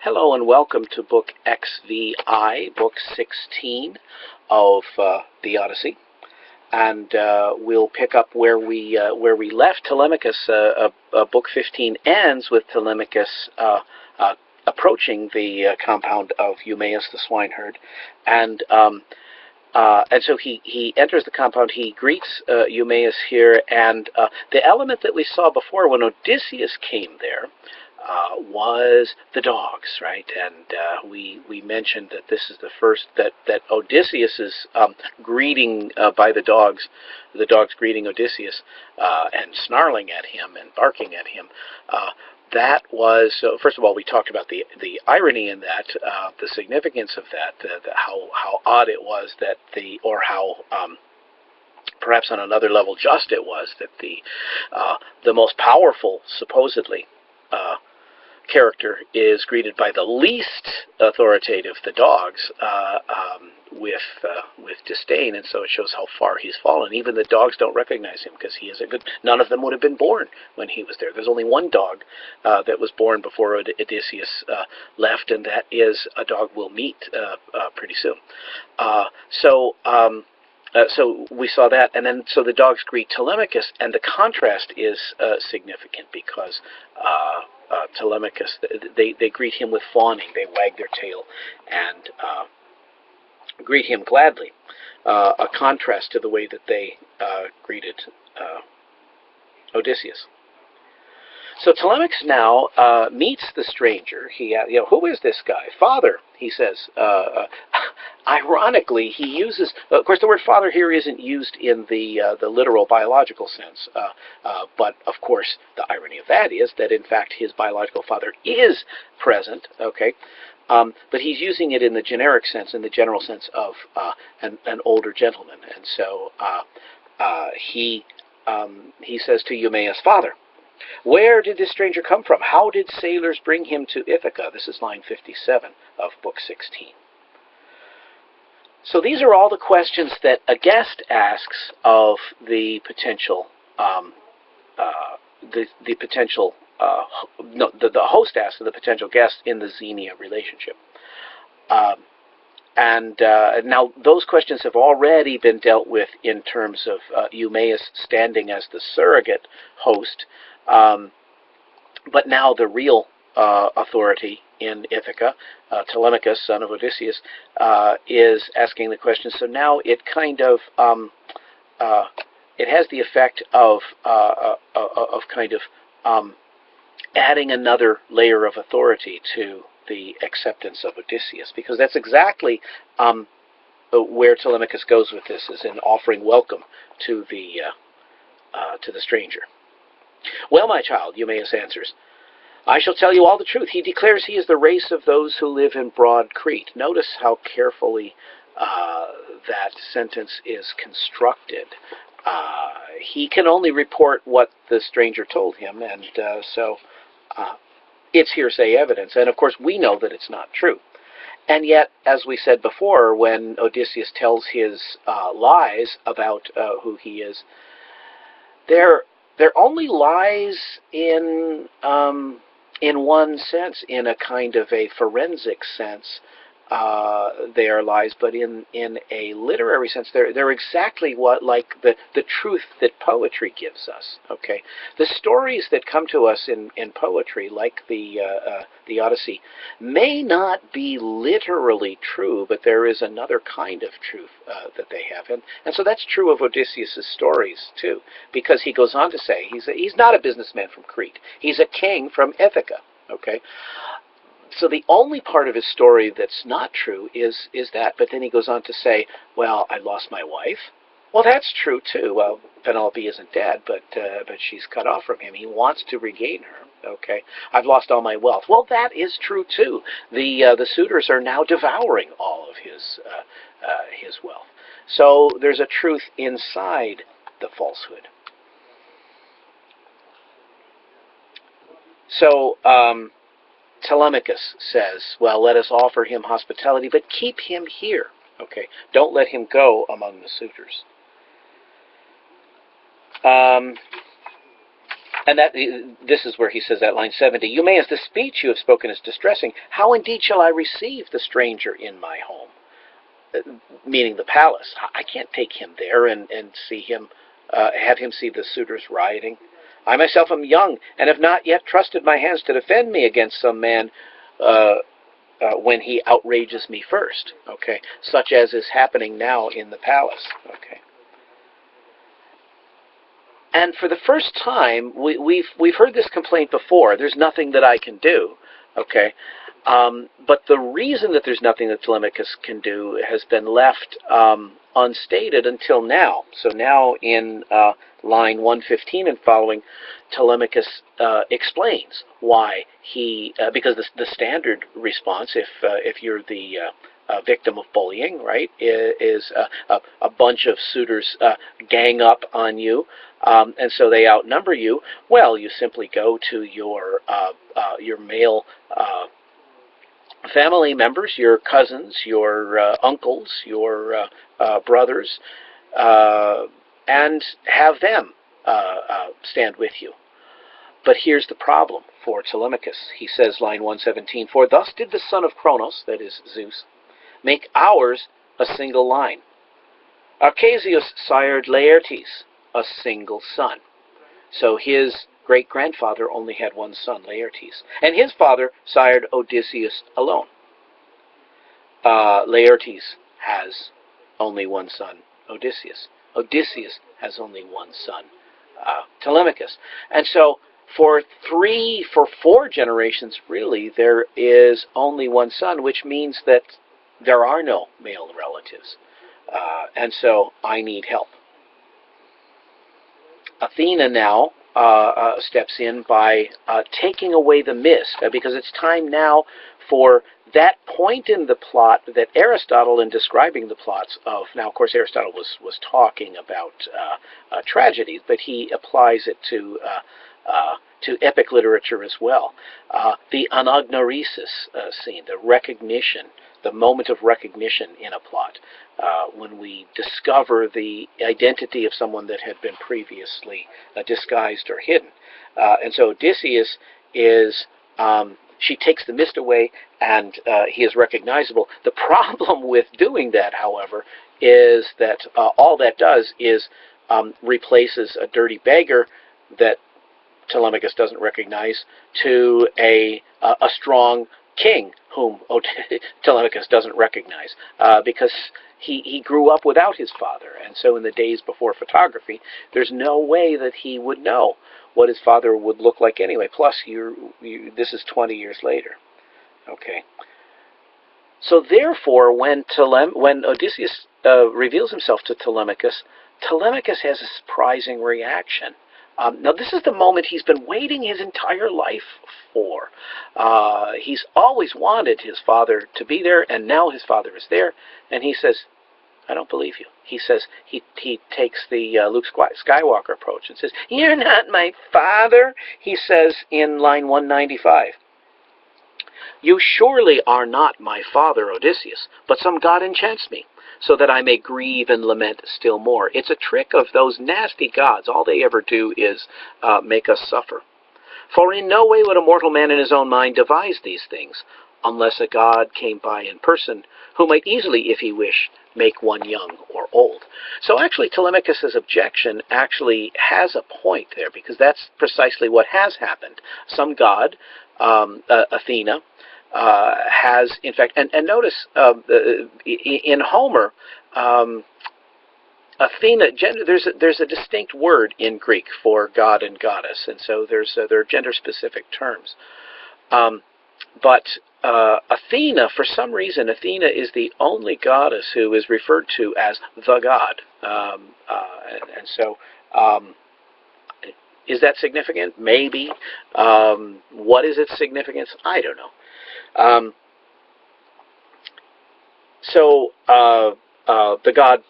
Hello and welcome to Book XVI, Book 16 of the Odyssey, and we'll pick up where we left Telemachus. Book 15 ends with Telemachus approaching the compound of Eumaeus the swineherd, and so he enters the compound. He greets Eumaeus here, and the element that we saw before when Odysseus came there was the dogs, right? And we mentioned that this is the first that Odysseus's greeting by the dogs greeting Odysseus and snarling at him and barking at him. That was, so first of all, we talked about the irony in that, the significance of that, how odd it was that how perhaps on another level just it was that the most powerful, supposedly, character is greeted by the least authoritative, the dogs, with disdain, and so it shows how far he's fallen. Even the dogs don't recognize him because he is none of them would have been born when he was there. There's only one dog that was born before Odysseus left, and that is a dog we'll meet pretty soon. So we saw that, and then so the dogs greet Telemachus, and the contrast is significant because Telemachus, they greet him with fawning. They wag their tail and greet him gladly, a contrast to the way that they greeted Odysseus. So Telemachus now meets the stranger. Who is this guy? Father, he says. Ironically, he uses, of course, the word father here isn't used in the literal biological sense, but of course, the irony of that is that in fact his biological father is present. Okay, but he's using it in the generic sense, in the general sense of an older gentleman, and so he says to Eumaeus, "Father, where did this stranger come from? How did sailors bring him to Ithaca?" This is line 57 of Book 16. So these are all the questions that a guest asks of the potential, the host asks of the potential guest in the Xenia relationship. Now those questions have already been dealt with in terms of Eumaeus standing as the surrogate host, but now the real authority in Ithaca, Telemachus, son of Odysseus, is asking the question. So now it kind of it has the effect of kind of adding another layer of authority to the acceptance of Odysseus, because that's exactly where Telemachus goes with this, is in offering welcome to the stranger. "Well, my child," Eumaeus answers, "I shall tell you all the truth. He declares he is the race of those who live in broad Crete." Notice how carefully that sentence is constructed. He can only report what the stranger told him, and so it's hearsay evidence. And of course, we know that it's not true. And yet, as we said before, when Odysseus tells his lies about who he is, they're only lies in one sense, in a kind of a forensic sense. They are lies, but in a literary sense, they're exactly like the truth that poetry gives us. Okay, the stories that come to us in poetry, like the Odyssey, may not be literally true, but there is another kind of truth that they have, and so that's true of Odysseus's stories too, because he goes on to say he's not a businessman from Crete. He's a king from Ithaca. Okay. So the only part of his story that's not true is that. But then he goes on to say, "Well, I lost my wife." Well, that's true too. Well, Penelope isn't dead, but she's cut off from him. He wants to regain her. Okay, "I've lost all my wealth." Well, that is true too. The suitors are now devouring all of his wealth. So there's a truth inside the falsehood. So Telemachus says, "Well, let us offer him hospitality, but keep him here. Okay, don't let him go among the suitors." And this is where he says that line 70, "You may, as the speech you have spoken is distressing. How indeed shall I receive the stranger in my home?" Meaning the palace. I can't take him there and see him, have him see the suitors rioting. I myself am young and have not yet trusted my hands to defend me against some man when he outrages me first. Okay, such as is happening now in the palace. Okay. And for the first time, we've heard this complaint before. There's nothing that I can do. Okay. But the reason that there's nothing that Telemachus can do has been left unstated until now. So now in line 115 and following, Telemachus explains why he, because the standard response, if you're the victim of bullying, right, is a bunch of suitors gang up on you, and so they outnumber you. Well, you simply go to your male family members, your cousins, your uncles, your brothers, and have them stand with you. But here's the problem for Telemachus. He says, line 117, "For thus did the son of Cronos," that is Zeus, "make ours a single line. Arcesius sired Laertes, a single son." So his great-grandfather only had one son, Laertes. And his father sired Odysseus alone. Laertes has only one son, Odysseus. Odysseus has only one son, Telemachus. And so for 4 generations, really, there is only one son, which means that there are no male relatives. And so I need help. Athena now steps in by taking away the mist, because it's time now for that point in the plot that Aristotle, in describing the plots of, now of course Aristotle was talking about tragedies, but he applies it to epic literature as well. The anagnoresis scene, the recognition, the moment of recognition in a plot, when we discover the identity of someone that had been previously disguised or hidden. And so Odysseus is, she takes the mist away, and he is recognizable. The problem with doing that, however, is that all that does is replaces a dirty beggar that Telemachus doesn't recognize to a strong king whom Telemachus doesn't recognize, because he grew up without his father, and so in the days before photography, there's no way that he would know what his father would look like anyway. Plus, this is 20 years later. Okay. So therefore, when Odysseus reveals himself to Telemachus, Telemachus has a surprising reaction. Now, this is the moment he's been waiting his entire life for. He's always wanted his father to be there, and now his father is there, and he says, "I don't believe you." He says, he takes the Luke Skywalker approach and says, "You're not my father," he says in line 195. "You surely are not my father, Odysseus, but some god enchants me, so that I may grieve and lament still more." It's a trick of those nasty gods. All they ever do is make us suffer. "For in no way would a mortal man in his own mind devise these things, unless a god came by in person, who might easily, if he wished, make one young or old." So actually, Telemachus' objection actually has a point there, because that's precisely what has happened. Some god, Athena, has, in fact, and notice in Homer, Athena, there's a distinct word in Greek for god and goddess, and so there are gender-specific terms. But Athena, for some reason, Athena is the only goddess who is referred to as the god, and so is that significant? Maybe. What is its significance? I don't know. So the god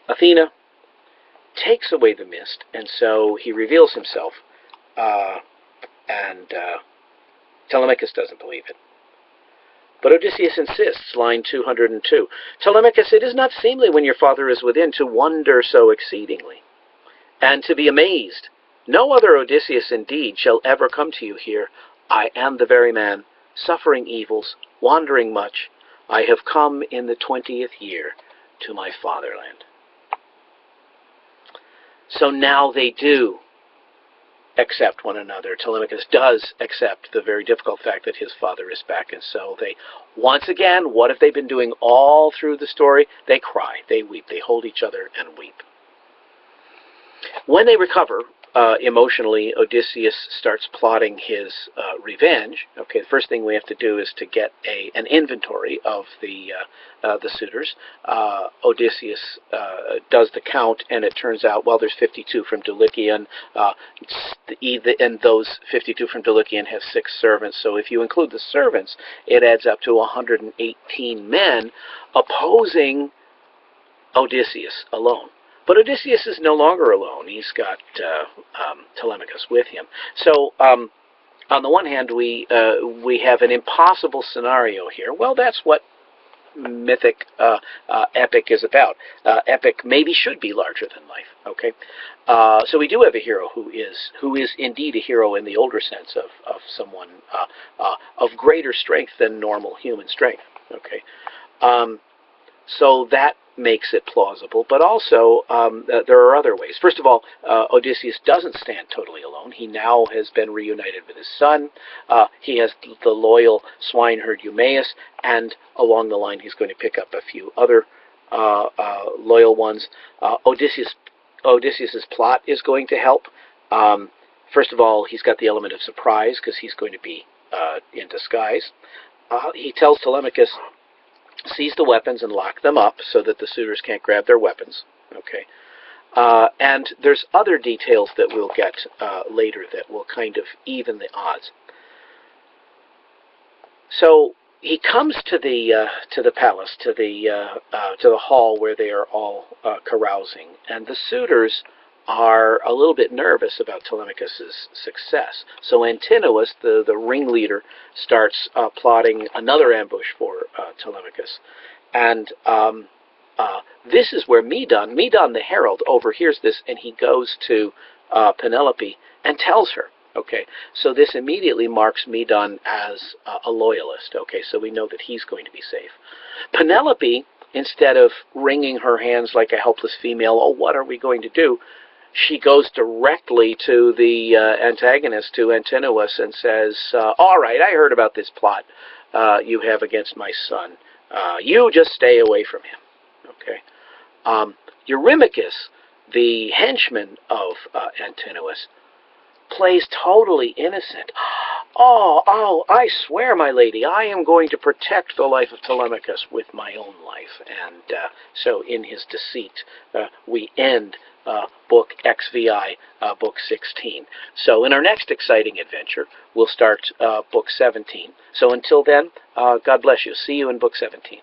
Athena takes away the mist, and so he reveals himself, and Telemachus doesn't believe it. But Odysseus insists, line 202, "Telemachus, it is not seemly when your father is within to wonder so exceedingly, and to be amazed No other Odysseus indeed shall ever come to you here. I am the very man, suffering evils, wandering much. I have come in the 20th year to my fatherland. So now they do accept one another. Telemachus does accept the very difficult fact that his father is back, and so they, once again, what have they been doing all through the story? They cry, they weep, they hold each other and weep. When they recover, emotionally, Odysseus starts plotting his revenge. Okay, the first thing we have to do is to get an inventory of the suitors. Odysseus does the count, and it turns out, well, there's 52 from Dulichion, and those 52 from Dulichion have 6 servants. So if you include the servants, it adds up to 118 men opposing Odysseus alone. But Odysseus is no longer alone. He's got Telemachus with him. So on the one hand, we have an impossible scenario here. Well, that's what mythic epic is about. Epic maybe should be larger than life. Okay, so we do have a hero who is indeed a hero in the older sense of someone of greater strength than normal human strength. Okay, so that makes it plausible, but also there are other ways. First of all, Odysseus doesn't stand totally alone. He now has been reunited with his son. He has the loyal swineherd Eumaeus, and along the line he's going to pick up a few other loyal ones. Odysseus's plot is going to help. First of all, he's got the element of surprise because he's going to be in disguise. He tells Telemachus, seize the weapons and lock them up so that the suitors can't grab their weapons. Okay, and there's other details that we'll get later that will kind of even the odds. So he comes to the palace, to the hall where they are all carousing, and the suitors are a little bit nervous about Telemachus's success. So Antinous, the ringleader, starts plotting another ambush for Telemachus. And this is where Medon the herald, overhears this, and he goes to Penelope and tells her. Okay, so this immediately marks Medon as a loyalist. Okay, so we know that he's going to be safe. Penelope, instead of wringing her hands like a helpless female, oh, what are we going to do? She goes directly to the antagonist, to Antinous, and says, all right, I heard about this plot you have against my son. You just stay away from him. Okay. Eurymachus, the henchman of Antinous, plays totally innocent. Oh, I swear, my lady, I am going to protect the life of Telemachus with my own life. And so in his deceit, we end book XVI, book 16. So in our next exciting adventure, we'll start book 17. So until then, God bless you. See you in book 17.